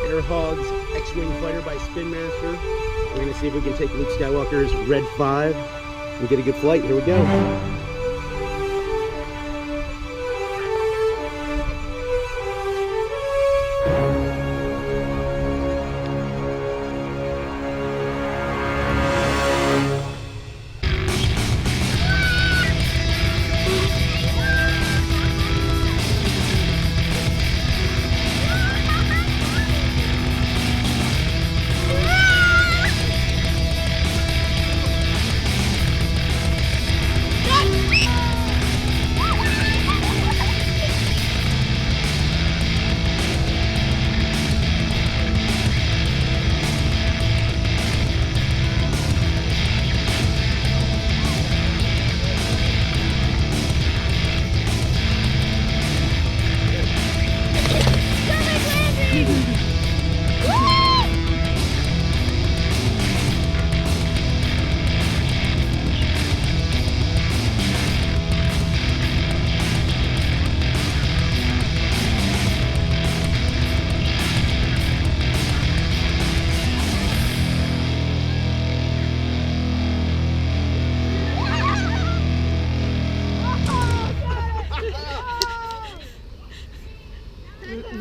Air Hogs X-Wing fighter by Spin Master. We're going to see if we can take Luke Skywalker's Red 5 and get a good flight. Here we go.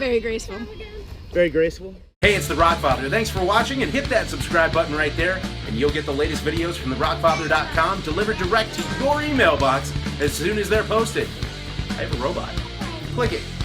Very graceful. Very graceful. Hey, it's the Rockfather. Thanks for watching, and hit that subscribe button right there, and you'll get the latest videos from therockfather.com delivered direct to your email box as soon as they're posted. I have a robot. Click it.